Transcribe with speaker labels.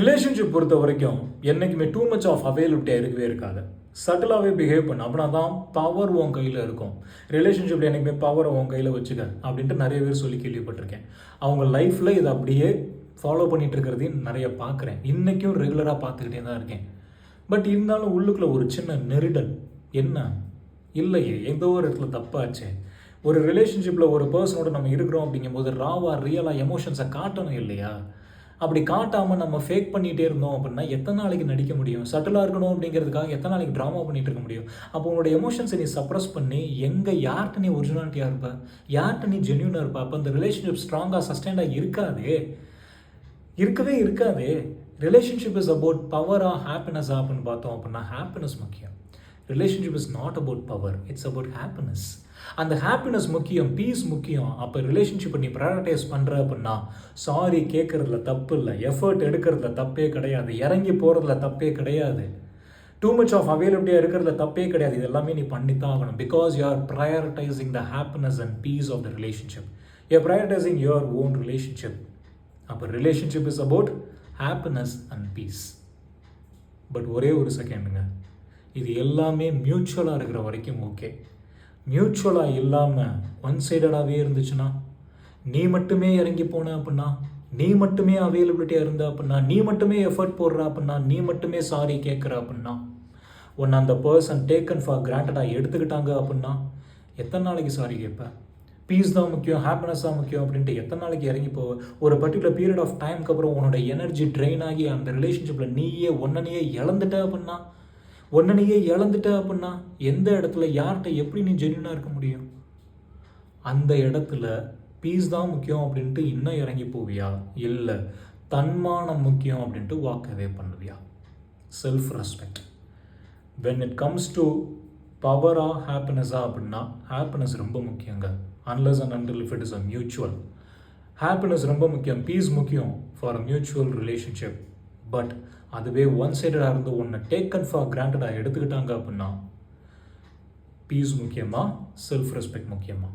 Speaker 1: Relationship பொறுத்த வரைக்கும் என்றைக்குமே டூ மச் ஆஃப் அவைலபிலிட்டியாக இருக்கவே இருக்காது. சட்டிலாகவே பிஹேவ் பண்ணு, அப்படின்னா தான் பவர் உன் கையில் இருக்கும். ரிலேஷன்ஷிப்பில் என்றைக்குமே பவரை உன் கையில் வச்சுக்க அப்படின்ட்டு நிறைய பேர் சொல்லி கேள்விப்பட்டிருக்கேன். அவங்க லைஃப்பில் இதை அப்படியே ஃபாலோ பண்ணிகிட்டு இருக்கிறதையும் நிறைய பார்க்குறேன். இன்றைக்கும் ரெகுலராக பார்த்துக்கிட்டே தான் இருக்கேன். பட் இருந்தாலும் உள்ளுக்குள்ளே ஒரு சின்ன நெருடல். என்ன இல்லையே, ஏதோ ஒரு இடத்துல தப்பாச்சே. ஒரு ரிலேஷன்ஷிப்பில் ஒரு பர்சனோட நம்ம இருக்கிறோம் அப்படிங்கும்போது ராவாக ரியலாக எமோஷன்ஸை காட்டணும் இல்லையா? அப்படி காட்டாமல் நம்ம ஃபேக் பண்ணிகிட்டே இருந்தோம் அப்படின்னா எத்தனை நாளைக்கு நடிக்க முடியும்? சட்டிலாக இருக்கணும் அப்படிங்கிறதுக்காக எத்தனை நாளைக்கு ட்ராமா பண்ணிகிட்டு இருக்க முடியும்? அப்போ உன்னோட எமோஷன்ஸை நீ சப்ரஸ் பண்ணி யார்கிட்ட நீ ஒரிஜினாலிட்டியாக இருப்ப, யார்கிட்ட நீ ஜென்யூனாக இருப்ப? அப்போ அந்த ரிலேஷன்ஷிப் ஸ்ட்ராங்காக சஸ்டைண்டாக இருக்கவே இருக்காதே. ரிலேஷன்ஷிப் இஸ் அபவுட் பவரா ஹாப்பினஸா அப்படின்னு பார்த்தோம் அப்படின்னா ஹாப்பினஸ் முக்கியம். Relationship is not about power, it's about happiness. அந்த ஹாப்பினஸ் முக்கியம், பீஸ் முக்கியம். அப்போ ரிலேஷன்ஷிப்பை நீ ப்ரையாரிட்டைஸ் பண்ணுற அப்படின்னா சாரி கேட்குறதுல தப்பு இல்லை, எஃபர்ட் எடுக்கிறதுல தப்பே கிடையாது, இறங்கி போகிறதுல தப்பே கிடையாது, டூ மச் ஆஃப் அவைலபிலிட்டியாக இருக்கிறதுல தப்பே கிடையாது. இது எல்லாமே நீ பண்ணித்தான் ஆகணும். Because you are prioritising the happiness and peace of the relationship. You are prioritising your own relationship. அப்போ relationship is about happiness and peace. But ஒரே ஒரு செகண்டுங்க, இது எல்லாமே மியூச்சுவலாக இருக்கிற வரைக்கும் ஓகே. மியூச்சுவலாக இல்லாமல் ஒன் சைடடாகவே இருந்துச்சுன்னா, நீ மட்டுமே இறங்கி போன அப்படின்னா, நீ மட்டுமே அவைலபிலிட்டியாக இருந்த அப்படின்னா, நீ மட்டுமே எஃபர்ட் போடுற அப்படின்னா, நீ மட்டுமே சாரி கேட்குற அப்படின்னா, ஒன்று அந்த பர்சன் டேக்கன் ஃபார் கிராண்டடாக எடுத்துக்கிட்டாங்க அப்படின்னா எத்தனை நாளைக்கு சாரி கேட்பேன்? பீஸ் தான் முக்கியம், ஹாப்பினஸ் தான் முக்கியம் அப்படின்ட்டு எத்தனை நாளைக்கு இறங்கி போவ? ஒரு பர்டிகுலர் பீரியட் ஆஃப் டைமுக்கு அப்புறம் உன்னோட எனர்ஜி ட்ரெயின் ஆகி அந்த ரிலேஷன்ஷிப்பில் நீயே இழந்துட்ட அப்படின்னா எந்த இடத்துல யார்கிட்ட எப்படி நீ ஜென்யூனாக இருக்க முடியும்? அந்த இடத்துல பீஸ் தான் முக்கியம் அப்படின்ட்டு இன்னும் இறங்கி போவியா? இல்லை தன்மானம் முக்கியம் அப்படின்ட்டு வாக்கவே பண்ணுவியா? Self respect. When it comes to பவரா ஹாப்பினஸா அப்படின்னா ஹாப்பினஸ் ரொம்ப முக்கியங்க. Unless and until if it is a mutual. Happiness ரொம்ப முக்கியம், பீஸ் முக்கியம் for a mutual relationship. But அதுவே ஒன் சைடடாக இருந்து ஒன்றை டேக்கன் ஃபார் கிராண்டடாக எடுத்துக்கிட்டாங்க அப்படின்னா பீஸ் முக்கியமா, செல்ஃப் ரெஸ்பெக்ட் முக்கியமா?